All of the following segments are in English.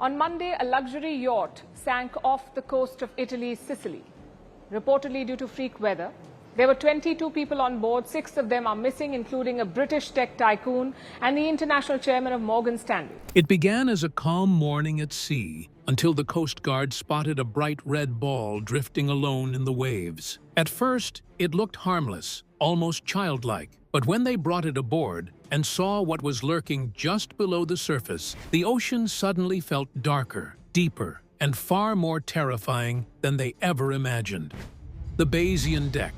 On Monday, a luxury yacht sank off the coast of Italy's Sicily, reportedly due to freak weather. There were 22 people on board. 6 of them are missing, including a British tech tycoon and the international chairman of Morgan Stanley. It began as a calm morning at sea until the Coast Guard spotted a bright red ball drifting alone in the waves. At first, it looked harmless, almost childlike. But when they brought it aboard and saw what was lurking just below the surface, the ocean suddenly felt darker, deeper, and far more terrifying than they ever imagined. The Bayesian deck.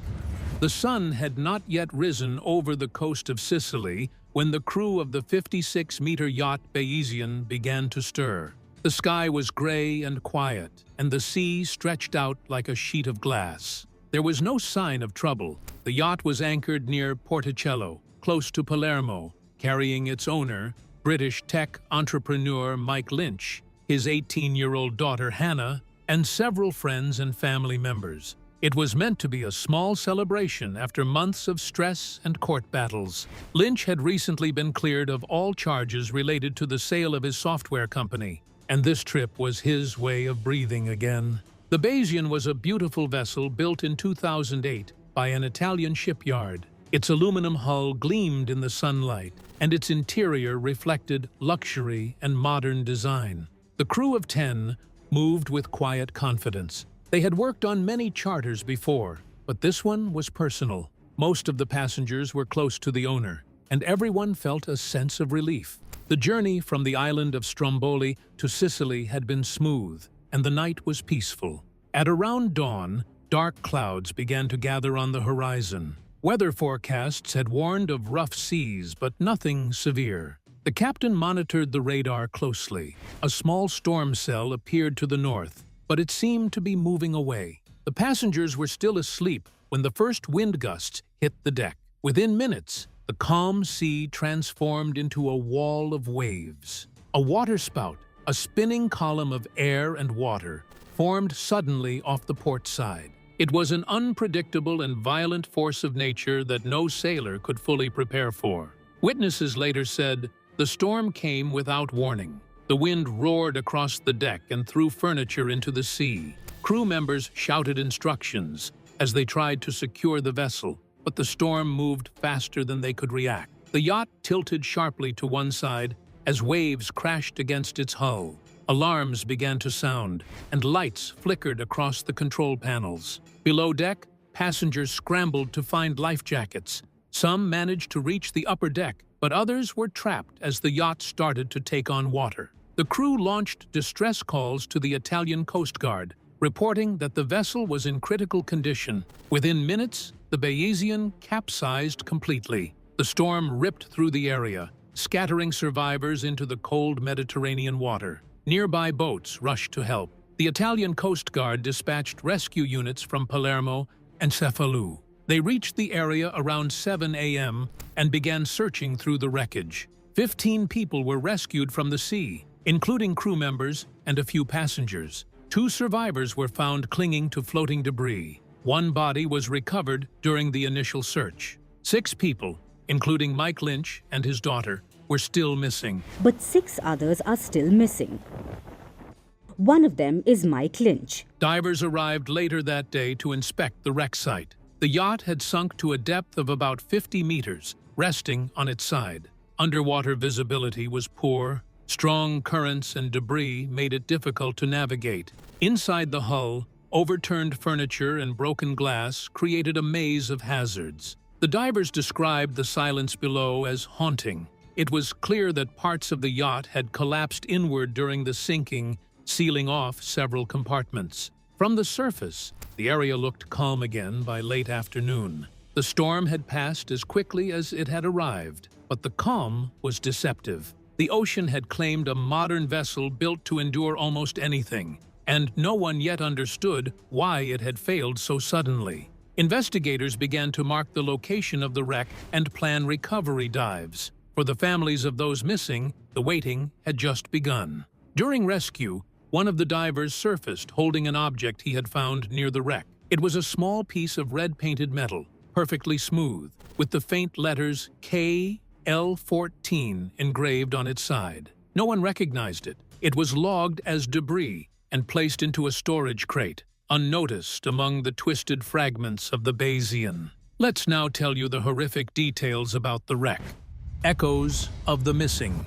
The sun had not yet risen over the coast of Sicily when the crew of the 56-meter yacht Bayesian began to stir. The sky was gray and quiet, and the sea stretched out like a sheet of glass. There was no sign of trouble. The yacht was anchored near Porticello, close to Palermo, carrying its owner, British tech entrepreneur Mike Lynch, his 18-year-old daughter Hannah, and several friends and family members. It was meant to be a small celebration after months of stress and court battles. Lynch had recently been cleared of all charges related to the sale of his software company, and this trip was his way of breathing again. The Bayesian was a beautiful vessel built in 2008 by an Italian shipyard. Its aluminum hull gleamed in the sunlight, and its interior reflected luxury and modern design. The crew of 10 moved with quiet confidence. They had worked on many charters before, but this one was personal. Most of the passengers were close to the owner, and everyone felt a sense of relief. The journey from the island of Stromboli to Sicily had been smooth, and the night was peaceful. At around dawn, dark clouds began to gather on the horizon. Weather forecasts had warned of rough seas, but nothing severe. The captain monitored the radar closely. A small storm cell appeared to the north, but it seemed to be moving away. The passengers were still asleep when the first wind gusts hit the deck. Within minutes, the calm sea transformed into a wall of waves. A waterspout, a spinning column of air and water, formed suddenly off the port side. It was an unpredictable and violent force of nature that no sailor could fully prepare for. Witnesses later said, the storm came without warning. The wind roared across the deck and threw furniture into the sea. Crew members shouted instructions as they tried to secure the vessel, but the storm moved faster than they could react. The yacht tilted sharply to one side as waves crashed against its hull. Alarms began to sound, and lights flickered across the control panels. Below deck, passengers scrambled to find life jackets. Some managed to reach the upper deck, but others were trapped as the yacht started to take on water. The crew launched distress calls to the Italian Coast Guard, reporting that the vessel was in critical condition. Within minutes, the Bayesian capsized completely. The storm ripped through the area, scattering survivors into the cold Mediterranean water. Nearby boats rushed to help. The Italian Coast Guard dispatched rescue units from Palermo and Cefalù. They reached the area around 7 a.m. and began searching through the wreckage. 15 people were rescued from the sea, including crew members and a few passengers. 2 survivors were found clinging to floating debris. 1 body was recovered during the initial search. 6 people, including Mike Lynch and his daughter, were still missing. But 6 others are still missing. One of them is Mike Lynch. Divers arrived later that day to inspect the wreck site. The yacht had sunk to a depth of about 50 meters, resting on its side. Underwater visibility was poor. Strong currents and debris made it difficult to navigate. Inside the hull, overturned furniture and broken glass created a maze of hazards. The divers described the silence below as haunting. It was clear that parts of the yacht had collapsed inward during the sinking, sealing off several compartments. From the surface, the area looked calm again by late afternoon. The storm had passed as quickly as it had arrived, but the calm was deceptive. The ocean had claimed a modern vessel built to endure almost anything, and no one yet understood why it had failed so suddenly. Investigators began to mark the location of the wreck and plan recovery dives. For the families of those missing, the waiting had just begun. During rescue, one of the divers surfaced holding an object he had found near the wreck. It was a small piece of red-painted metal, perfectly smooth, with the faint letters KL14 engraved on its side. No one recognized it, It was logged as debris and placed into a storage crate, unnoticed among the twisted fragments of the Bayesian. Let's now tell you the horrific details about the wreck. Echoes of the missing.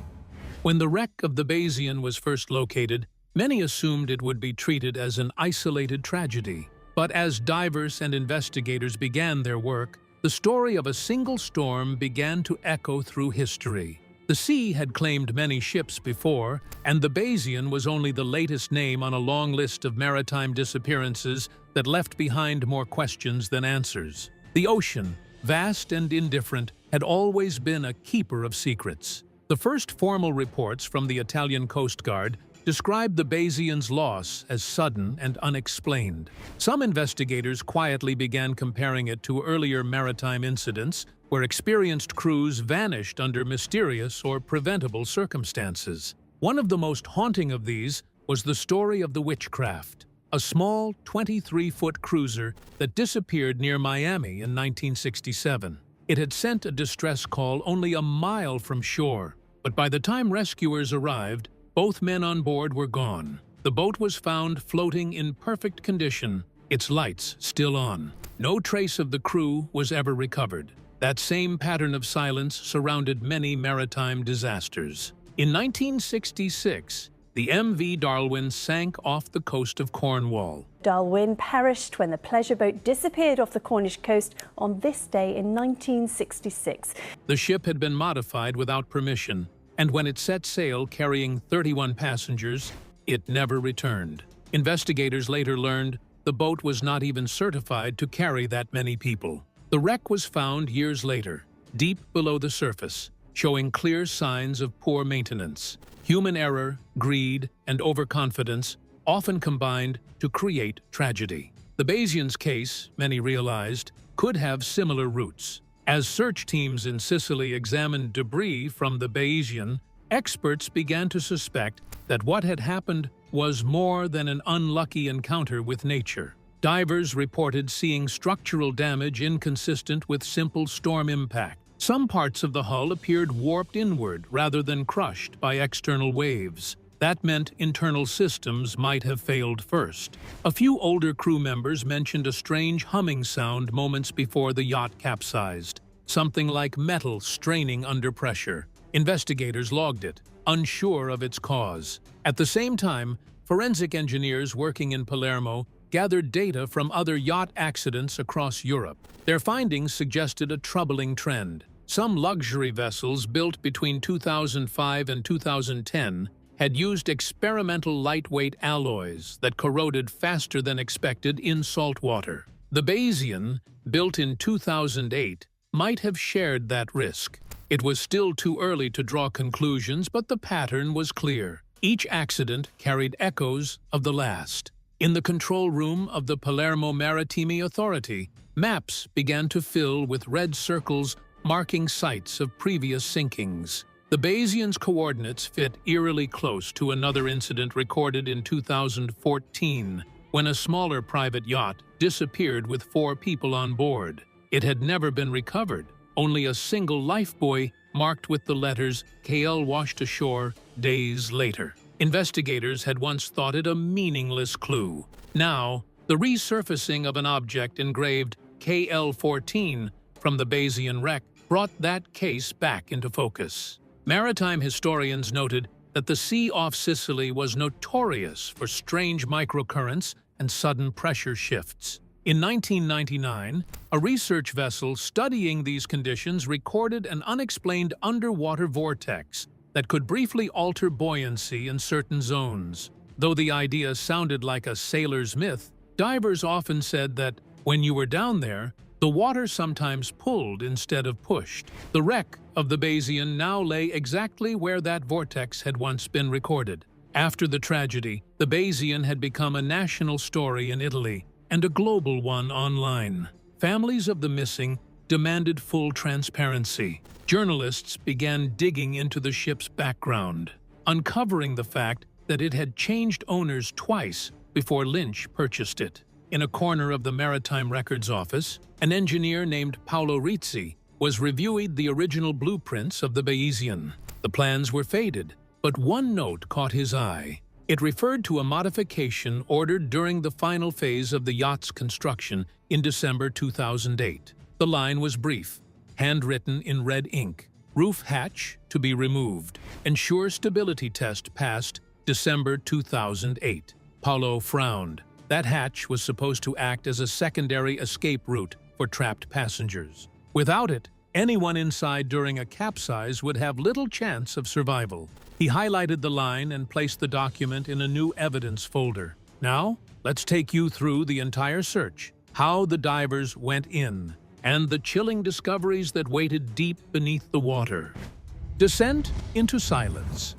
When the wreck of the Bayesian was first located, many assumed it would be treated as an isolated tragedy. But as divers and investigators began their work, the story of a single storm began to echo through history. The sea had claimed many ships before, and the Bayesian was only the latest name on a long list of maritime disappearances that left behind more questions than answers. The ocean, vast and indifferent, had always been a keeper of secrets. The first formal reports from the Italian Coast Guard described the Bayesian's loss as sudden and unexplained. Some investigators quietly began comparing it to earlier maritime incidents where experienced crews vanished under mysterious or preventable circumstances. One of the most haunting of these was the story of the Witchcraft, a small 23-foot cruiser that disappeared near Miami in 1967. It had sent a distress call only a mile from shore, but by the time rescuers arrived, both men on board were gone. The boat was found floating in perfect condition, its lights still on. No trace of the crew was ever recovered. That same pattern of silence surrounded many maritime disasters. In 1966, the MV Darwin sank off the coast of Cornwall. Darwin perished when the pleasure boat disappeared off the Cornish coast on this day in 1966. The ship had been modified without permission, and when it set sail carrying 31 passengers, it never returned. Investigators later learned the boat was not even certified to carry that many people. The wreck was found years later, deep below the surface, showing clear signs of poor maintenance. Human error, greed, and overconfidence often combined to create tragedy. The Bayesian's case, many realized, could have similar roots. As search teams in Sicily examined debris from the Bayesian, experts began to suspect that what had happened was more than an unlucky encounter with nature. Divers reported seeing structural damage inconsistent with simple storm impact. Some parts of the hull appeared warped inward rather than crushed by external waves. That meant internal systems might have failed first. A few older crew members mentioned a strange humming sound moments before the yacht capsized, something like metal straining under pressure. Investigators logged it, unsure of its cause. At the same time, forensic engineers working in Palermo gathered data from other yacht accidents across Europe. Their findings suggested a troubling trend. Some luxury vessels built between 2005 and 2010 had used experimental lightweight alloys that corroded faster than expected in salt water. The Bayesian, built in 2008, might have shared that risk. It was still too early to draw conclusions, but the pattern was clear. Each accident carried echoes of the last. In the control room of the Palermo Maritime Authority, maps began to fill with red circles marking sites of previous sinkings. The Bayesian's coordinates fit eerily close to another incident recorded in 2014, when a smaller private yacht disappeared with 4 people on board. It had never been recovered. Only a single lifebuoy marked with the letters KL washed ashore days later. Investigators had once thought it a meaningless clue. Now, the resurfacing of an object engraved KL-14 from the Bayesian wreck brought that case back into focus. Maritime historians noted that the sea off Sicily was notorious for strange microcurrents and sudden pressure shifts. In 1999, a research vessel studying these conditions recorded an unexplained underwater vortex that could briefly alter buoyancy in certain zones. Though the idea sounded like a sailor's myth, divers often said that when you were down there, the water sometimes pulled instead of pushed. The wreck of the Bayesian now lay exactly where that vortex had once been recorded. After the tragedy, the Bayesian had become a national story in Italy and a global one online. Families of the missing demanded full transparency. Journalists began digging into the ship's background, uncovering the fact that it had changed owners twice before Lynch purchased it. In a corner of the Maritime Records Office, an engineer named Paolo Rizzi was reviewing the original blueprints of the Bayesian. The plans were faded, But one note caught his eye. It referred to a modification ordered during the final phase of the yacht's construction in December 2008. The line was brief, handwritten in red ink. Roof hatch to be removed. Ensure stability test passed December 2008. Paulo frowned. That hatch was supposed to act as a secondary escape route for trapped passengers. Without it, anyone inside during a capsize would have little chance of survival. He highlighted the line and placed the document in a new evidence folder. Now, let's take you through the entire search, how the divers went in, and the chilling discoveries that waited deep beneath the water. Descent into silence.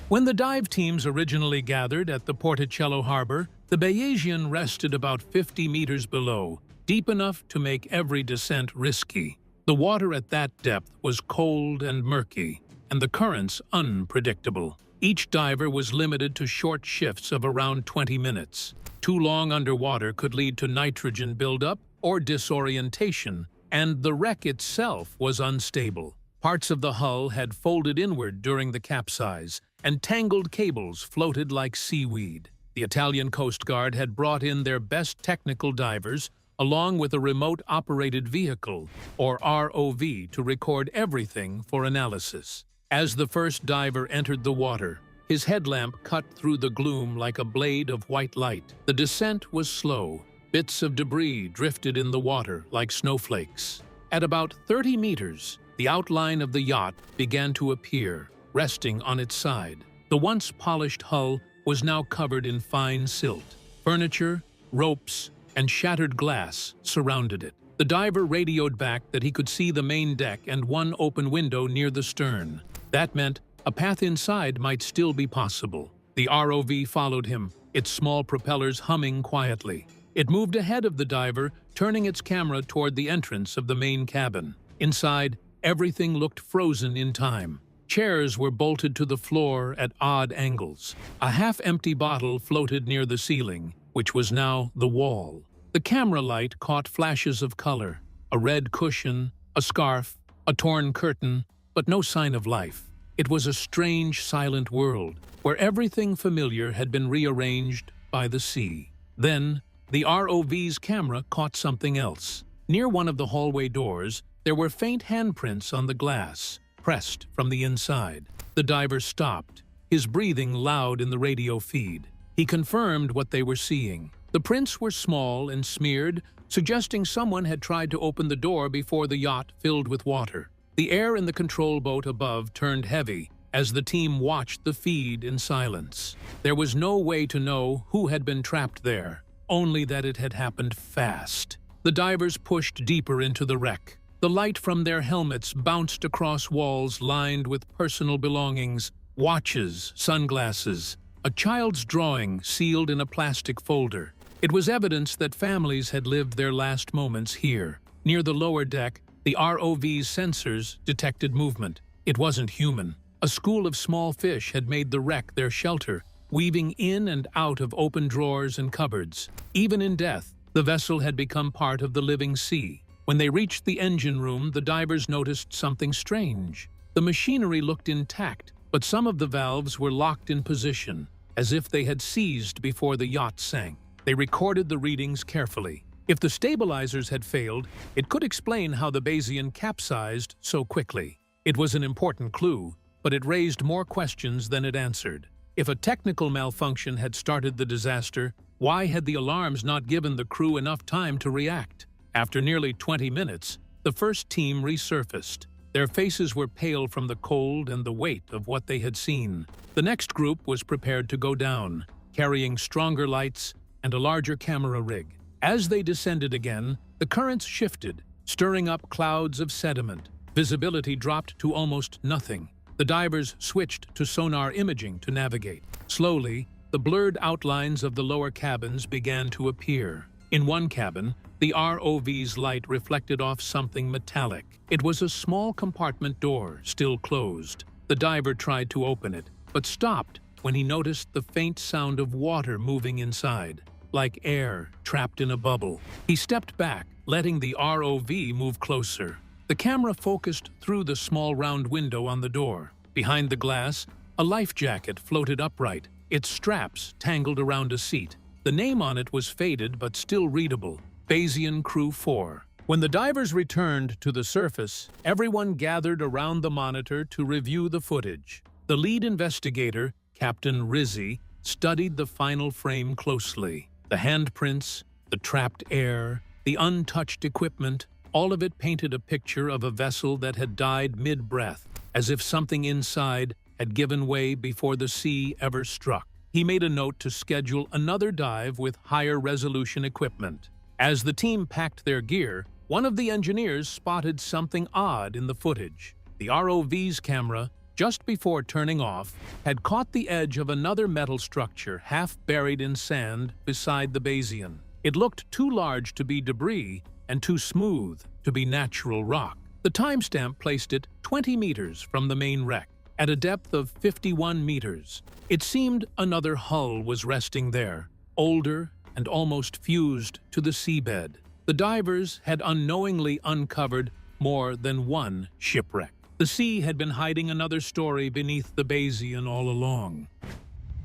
When the dive teams originally gathered at the Porticello harbor, the Bayesian rested about 50 meters below, deep enough to make every descent risky. The water at that depth was cold and murky, and the currents unpredictable. Each diver was limited to short shifts of around 20 minutes. Too long underwater could lead to nitrogen buildup or disorientation, and the wreck itself was unstable. Parts of the hull had folded inward during the capsize, and tangled cables floated like seaweed. The Italian Coast Guard had brought in their best technical divers, along with a remote-operated vehicle, or ROV, to record everything for analysis. As the first diver entered the water, his headlamp cut through the gloom like a blade of white light. The descent was slow. Bits of debris drifted in the water like snowflakes. At about 30 meters, the outline of the yacht began to appear, resting on its side. The once polished hull was now covered in fine silt. Furniture, ropes, and shattered glass surrounded it. The diver radioed back that he could see the main deck and one open window near the stern. That meant a path inside might still be possible. The ROV followed him, its small propellers humming quietly. It moved ahead of the diver, turning its camera toward the entrance of the main cabin. Inside, everything looked frozen in time. Chairs were bolted to the floor at odd angles. A half-empty bottle floated near the ceiling, which was now the wall. The camera light caught flashes of color, a red cushion, a scarf, a torn curtain, but no sign of life. It was a strange, silent world, where everything familiar had been rearranged by the sea. Then, the ROV's camera caught something else. Near one of the hallway doors, there were faint handprints on the glass, pressed from the inside. The diver stopped, his breathing loud in the radio feed. He confirmed what they were seeing. The prints were small and smeared, suggesting someone had tried to open the door before the yacht filled with water. The air in the control boat above turned heavy as the team watched the feed in silence. There was no way to know who had been trapped there, only that it had happened fast. The divers pushed deeper into the wreck. The light from their helmets bounced across walls lined with personal belongings, watches, sunglasses, a child's drawing sealed in a plastic folder. It was evidence that families had lived their last moments here. Near the lower deck, the ROV's sensors detected movement. It wasn't human. A school of small fish had made the wreck their shelter, weaving in and out of open drawers and cupboards. Even in death, the vessel had become part of the living sea. When they reached the engine room, the divers noticed something strange. The machinery looked intact, but some of the valves were locked in position, as if they had seized before the yacht sank. They recorded the readings carefully. If the stabilizers had failed, it could explain how the Bayesian capsized so quickly. It was an important clue, but it raised more questions than it answered. If a technical malfunction had started the disaster, why had the alarms not given the crew enough time to react? After nearly 20 minutes, the first team resurfaced. Their faces were pale from the cold and the weight of what they had seen. The next group was prepared to go down, carrying stronger lights and a larger camera rig. As they descended again, the currents shifted, stirring up clouds of sediment. Visibility dropped to almost nothing. The divers switched to sonar imaging to navigate. Slowly, the blurred outlines of the lower cabins began to appear. In one cabin, the ROV's light reflected off something metallic. It was a small compartment door, still closed. The diver tried to open it, but stopped when he noticed the faint sound of water moving inside, like air trapped in a bubble. He stepped back, letting the ROV move closer. The camera focused through the small round window on the door. Behind the glass, A life jacket floated upright, its straps tangled around a seat. The name on it was faded but still readable: Bayesian Crew 4. When the divers returned to the surface, everyone gathered around the monitor to review the footage. The lead investigator, Captain Rizzi, studied the final frame closely. The handprints, the trapped air, the untouched equipment, all of it painted a picture of a vessel that had died mid-breath, as if something inside had given way before the sea ever struck. He made a note to schedule another dive with higher resolution equipment. As the team packed their gear, one of the engineers spotted something odd in the footage. The ROV's camera, just before turning off, had caught the edge of another metal structure half buried in sand beside the Bayesian. It looked too large to be debris and too smooth to be natural rock. The timestamp placed it 20 meters from the main wreck, at a depth of 51 meters. It seemed another hull was resting there, older and almost fused to the seabed. The divers had unknowingly uncovered more than one shipwreck. The sea had been hiding another story beneath the Bayesian all along.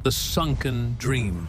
The sunken dream.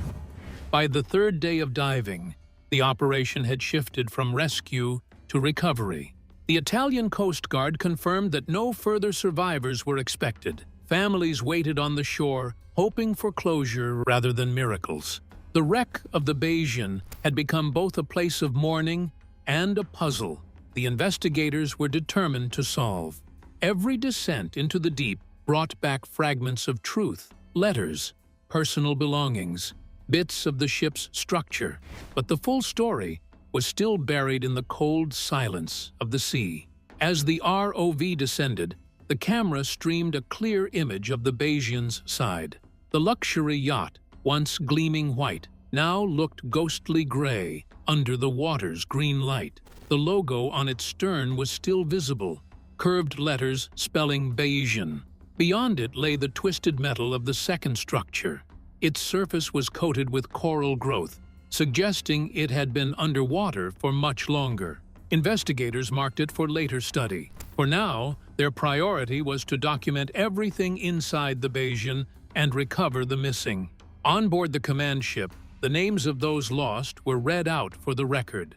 By the third day of diving, the operation had shifted from rescue to recovery. The Italian Coast Guard confirmed that no further survivors were expected. Families waited on the shore, hoping for closure rather than miracles. The wreck of the Bayesian had become both a place of mourning and a puzzle the investigators were determined to solve. Every descent into the deep brought back fragments of truth, letters, personal belongings, bits of the ship's structure, but the full story was still buried in the cold silence of the sea. As the ROV descended, the camera streamed a clear image of the Bayesian's side. The luxury yacht, once gleaming white, now looked ghostly gray under the water's green light. The logo on its stern was still visible, curved letters spelling Bayesian. Beyond it lay the twisted metal of the second structure. Its surface was coated with coral growth, suggesting it had been underwater for much longer. Investigators marked it for later study. For now, their priority was to document everything inside the Bayesian and recover the missing. On board the command ship, the names of those lost were read out for the record.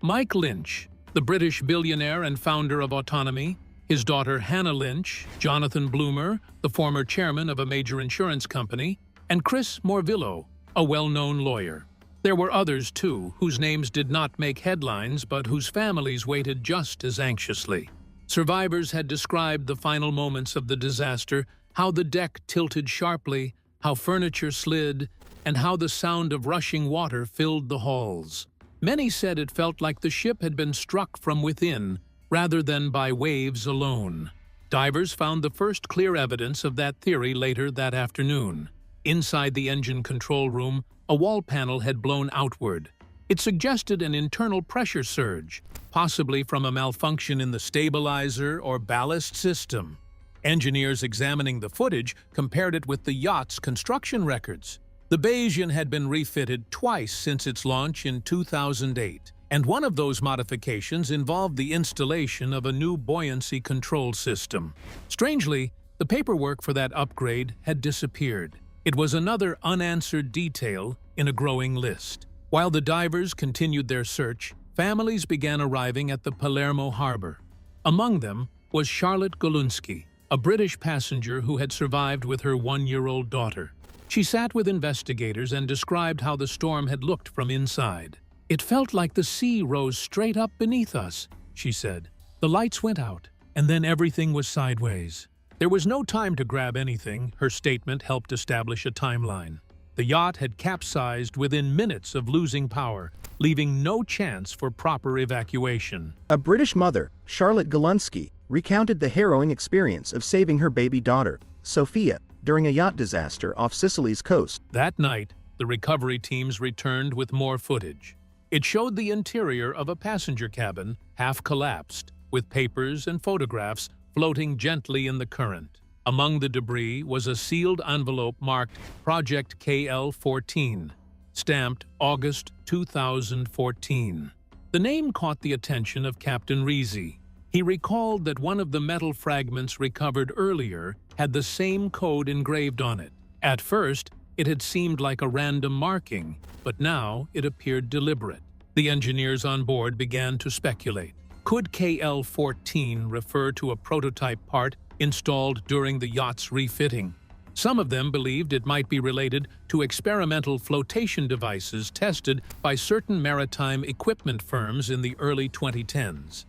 Mike Lynch, the British billionaire and founder of Autonomy, his daughter Hannah Lynch, Jonathan Bloomer, the former chairman of a major insurance company, and Chris Morvillo, a well-known lawyer. There were others, too, whose names did not make headlines but whose families waited just as anxiously. Survivors had described the final moments of the disaster, how the deck tilted sharply, how furniture slid, and how the sound of rushing water filled the halls. Many said it felt like the ship had been struck from within, rather than by waves alone. Divers found the first clear evidence of that theory later that afternoon. Inside the engine control room, a wall panel had blown outward. It suggested an internal pressure surge, possibly from a malfunction in the stabilizer or ballast system. Engineers examining the footage compared it with the yacht's construction records. The Bayesian had been refitted twice since its launch in 2008, and one of those modifications involved the installation of a new buoyancy control system. Strangely, the paperwork for that upgrade had disappeared. It was another unanswered detail in a growing list. While the divers continued their search, families began arriving at the Palermo harbor. Among them was Charlotte Golunski, a British passenger who had survived with her one-year-old daughter. She sat with investigators and described how the storm had looked from inside. "It felt like the sea rose straight up beneath us," she said. "The lights went out, and then everything was sideways." There was no time to grab anything. Her statement helped establish a timeline. The yacht had capsized within minutes of losing power, leaving no chance for proper evacuation. A British mother, Charlotte Golunski, recounted the harrowing experience of saving her baby daughter, Sophia, during a yacht disaster off Sicily's coast. That night, the recovery teams returned with more footage. It showed the interior of a passenger cabin, half collapsed, with papers and photographs floating gently in the current. Among the debris was a sealed envelope marked Project KL-14, stamped August 2014. The name caught the attention of Captain Rizzi. He recalled that one of the metal fragments recovered earlier had the same code engraved on it. At first, it had seemed like a random marking, but now it appeared deliberate. The engineers on board began to speculate. Could KL-14 refer to a prototype part installed during the yacht's refitting? Some of them believed it might be related to experimental flotation devices tested by certain maritime equipment firms in the early 2010s.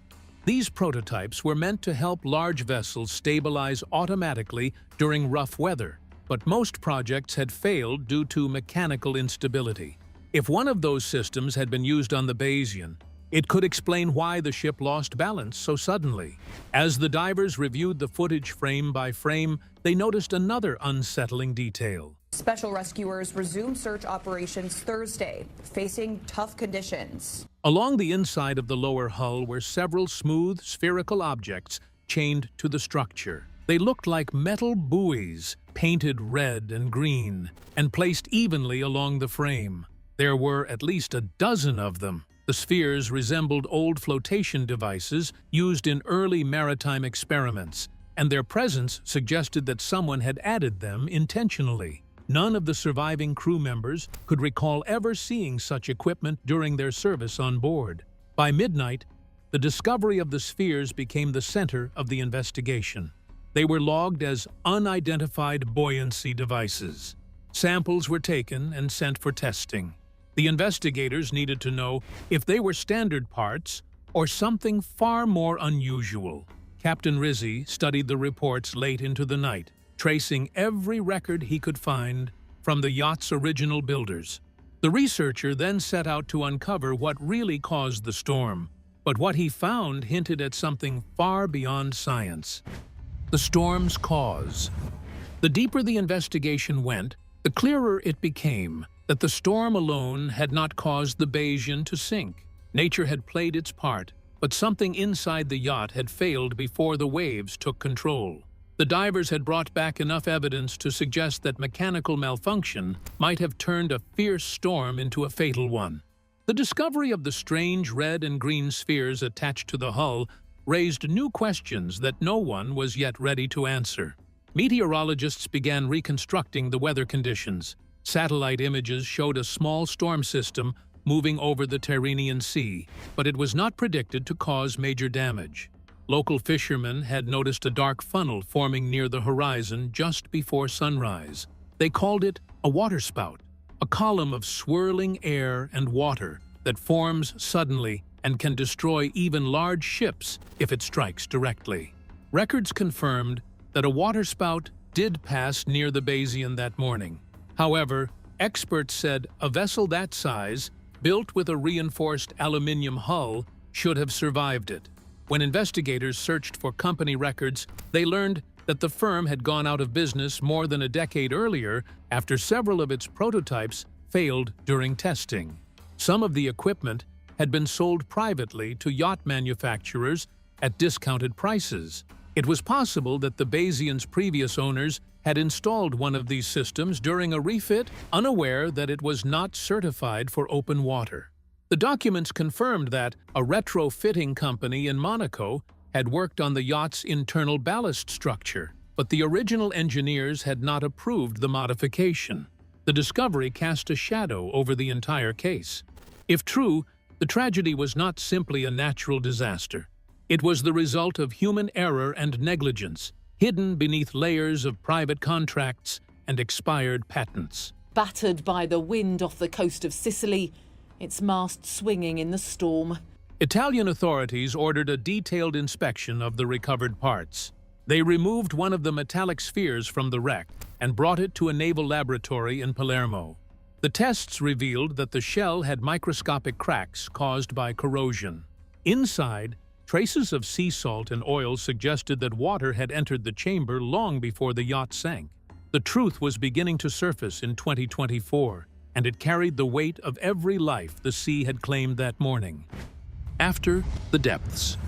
These prototypes were meant to help large vessels stabilize automatically during rough weather, but most projects had failed due to mechanical instability. If one of those systems had been used on the Bayesian, it could explain why the ship lost balance so suddenly. As the divers reviewed the footage frame by frame, they noticed another unsettling detail. Special rescuers resumed search operations Thursday, facing tough conditions. Along the inside of the lower hull were several smooth, spherical objects chained to the structure. They looked like metal buoys, painted red and green, and placed evenly along the frame. There were at least a dozen of them. The spheres resembled old flotation devices used in early maritime experiments, and their presence suggested that someone had added them intentionally. None of the surviving crew members could recall ever seeing such equipment during their service on board. By midnight, the discovery of the spheres became the center of the investigation. They were logged as unidentified buoyancy devices. Samples were taken and sent for testing. The investigators needed to know if they were standard parts or something far more unusual. Captain Rizzi studied the reports late into the night, tracing every record he could find from the yacht's original builders. The researcher then set out to uncover what really caused the storm, but what he found hinted at something far beyond science. The storm's cause. The deeper the investigation went, the clearer it became that the storm alone had not caused the Bayesian to sink. Nature had played its part, but something inside the yacht had failed before the waves took control. The divers had brought back enough evidence to suggest that mechanical malfunction might have turned a fierce storm into a fatal one. The discovery of the strange red and green spheres attached to the hull raised new questions that no one was yet ready to answer. Meteorologists began reconstructing the weather conditions. Satellite images showed a small storm system moving over the Tyrrhenian Sea, but it was not predicted to cause major damage. Local fishermen had noticed a dark funnel forming near the horizon just before sunrise. They called it a waterspout, a column of swirling air and water that forms suddenly and can destroy even large ships if it strikes directly. Records confirmed that a waterspout did pass near the Bayesian that morning. However, experts said a vessel that size, built with a reinforced aluminium hull, should have survived it. When investigators searched for company records, they learned that the firm had gone out of business more than a decade earlier after several of its prototypes failed during testing. Some of the equipment had been sold privately to yacht manufacturers at discounted prices. It was possible that the Bayesian's previous owners had installed one of these systems during a refit, unaware that it was not certified for open water. The documents confirmed that a retrofitting company in Monaco had worked on the yacht's internal ballast structure, but the original engineers had not approved the modification. The discovery cast a shadow over the entire case. If true, the tragedy was not simply a natural disaster. It was the result of human error and negligence, hidden beneath layers of private contracts and expired patents. Battered by the wind off the coast of Sicily, its mast swinging in the storm. Italian authorities ordered a detailed inspection of the recovered parts. They removed one of the metallic spheres from the wreck and brought it to a naval laboratory in Palermo. The tests revealed that the shell had microscopic cracks caused by corrosion. Inside, traces of sea salt and oil suggested that water had entered the chamber long before the yacht sank. The truth was beginning to surface in 2024, and it carried the weight of every life the sea had claimed that morning. After the depths.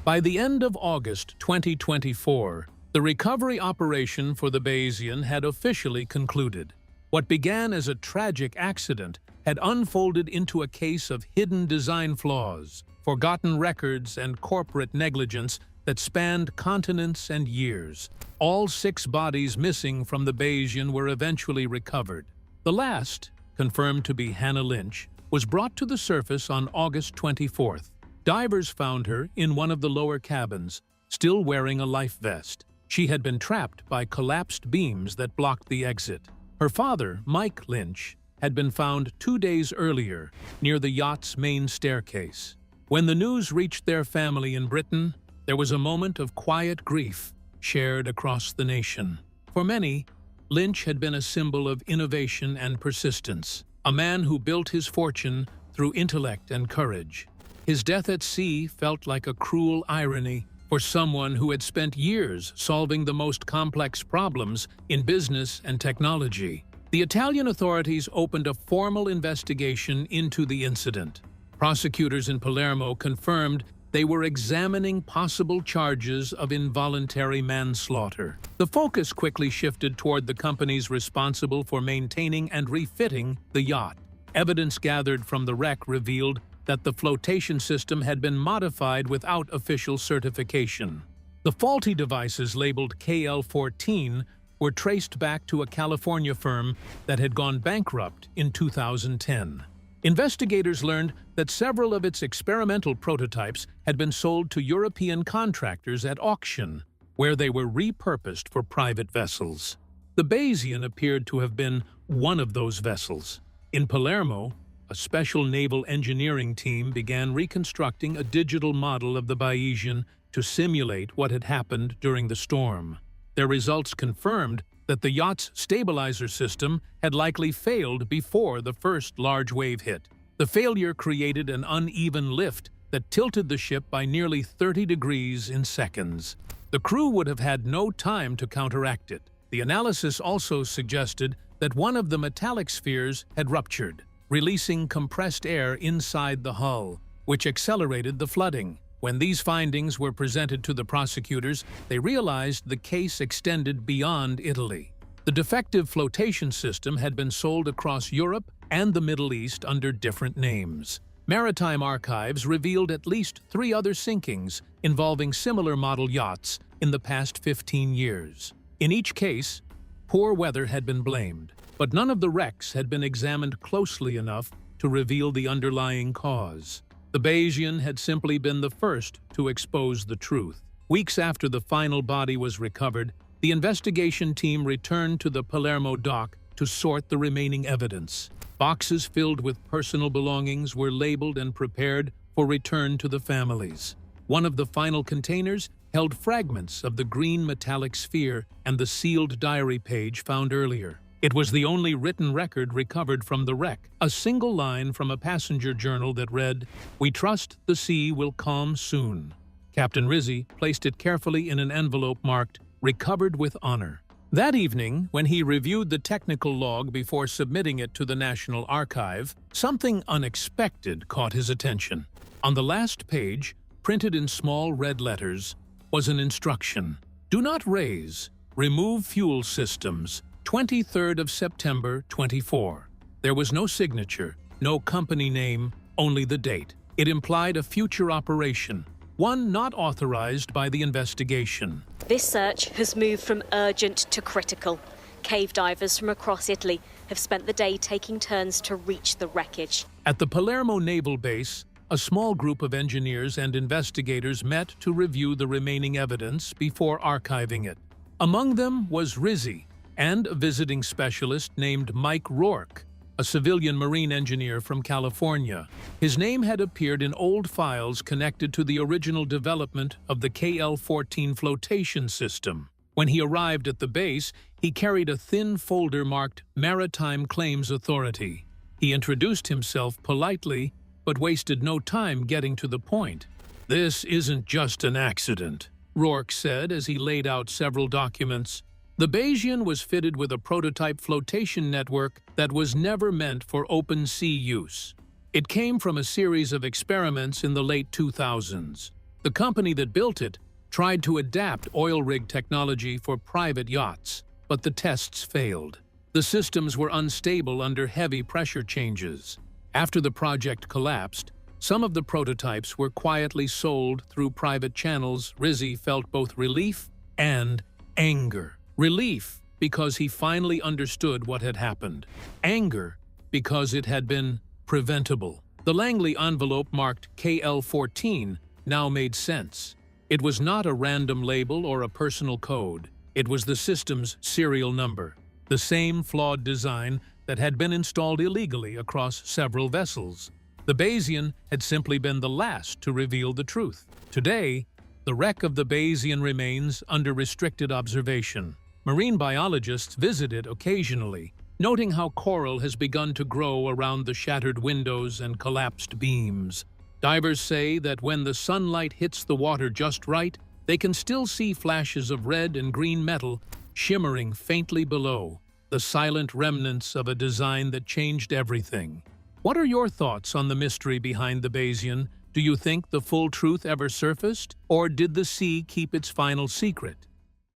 By the end of August 2024, the recovery operation for the Bayesian had officially concluded. What began as a tragic accident had unfolded into a case of hidden design flaws, forgotten records, and corporate negligence that spanned continents and years. All 6 bodies missing from the Bayesian were eventually recovered. The last, confirmed to be Hannah Lynch, was brought to the surface on August 24th. Divers found her in one of the lower cabins, still wearing a life vest. She had been trapped by collapsed beams that blocked the exit. Her father, Mike Lynch, had been found 2 days earlier near the yacht's main staircase. When the news reached their family in Britain, there was a moment of quiet grief shared across the nation. For many, Lynch had been a symbol of innovation and persistence, a man who built his fortune through intellect and courage. His death at sea felt like a cruel irony for someone who had spent years solving the most complex problems in business and technology. The Italian authorities opened a formal investigation into the incident. Prosecutors in Palermo confirmed they were examining possible charges of involuntary manslaughter. The focus quickly shifted toward the companies responsible for maintaining and refitting the yacht. Evidence gathered from the wreck revealed that the flotation system had been modified without official certification. The faulty devices labeled KL-14 were traced back to a California firm that had gone bankrupt in 2010. Investigators learned that several of its experimental prototypes had been sold to European contractors at auction, where they were repurposed for private vessels. The Bayesian appeared to have been one of those vessels. In Palermo, a special naval engineering team began reconstructing a digital model of the Bayesian to simulate what had happened during the storm. Their results confirmed that the yacht's stabilizer system had likely failed before the first large wave hit. The failure created an uneven lift that tilted the ship by nearly 30 degrees in seconds. The crew would have had no time to counteract it. The analysis also suggested that one of the metallic spheres had ruptured, releasing compressed air inside the hull, which accelerated the flooding. When these findings were presented to the prosecutors, they realized the case extended beyond Italy. The defective flotation system had been sold across Europe and the Middle East under different names. Maritime archives revealed at least 3 other sinkings involving similar model yachts in the past 15 years. In each case, poor weather had been blamed, but none of the wrecks had been examined closely enough to reveal the underlying cause. The Bayesian had simply been the first to expose the truth. Weeks after the final body was recovered, the investigation team returned to the Palermo dock to sort the remaining evidence. Boxes filled with personal belongings were labeled and prepared for return to the families. One of the final containers held fragments of the green metallic sphere and the sealed diary page found earlier. It was the only written record recovered from the wreck, a single line from a passenger journal that read, "We trust the sea will calm soon." Captain Rizzi placed it carefully in an envelope marked, "Recovered with honor." That evening, when he reviewed the technical log before submitting it to the National Archive, something unexpected caught his attention. On the last page, printed in small red letters, was an instruction. "Do not raise. Remove fuel systems. 23rd of September 24. There was no signature, no company name, only the date. It implied a future operation, one not authorized by the investigation. This search has moved from urgent to critical. Cave divers from across Italy have spent the day taking turns to reach the wreckage. At the Palermo Naval Base, a small group of engineers and investigators met to review the remaining evidence before archiving it. Among them was Rizzi, and a visiting specialist named Mike Rourke, a civilian marine engineer from California. His name had appeared in old files connected to the original development of the KL-14 flotation system. When he arrived at the base, he carried a thin folder marked Maritime Claims Authority. He introduced himself politely, but wasted no time getting to the point. "This isn't just an accident," Rourke said as he laid out several documents. The Bayesian was fitted with a prototype flotation network that was never meant for open sea use. It came from a series of experiments in the late 2000s. The company that built it tried to adapt oil rig technology for private yachts, but the tests failed. The systems were unstable under heavy pressure changes. After the project collapsed, some of the prototypes were quietly sold through private channels. Rizzi felt both relief and Anger. Relief, because he finally understood what had happened. Anger, because it had been preventable. The Langley envelope marked KL14 now made sense. It was not a random label or a personal code. It was the system's serial number, the same flawed design that had been installed illegally across several vessels. The Bayesian had simply been the last to reveal the truth. Today, the wreck of the Bayesian remains under restricted observation. Marine biologists visit it occasionally, noting how coral has begun to grow around the shattered windows and collapsed beams. Divers say that when the sunlight hits the water just right, they can still see flashes of red and green metal shimmering faintly below, the silent remnants of a design that changed everything. What are your thoughts on the mystery behind the Bayesian? Do you think the full truth ever surfaced, or did the sea keep its final secret?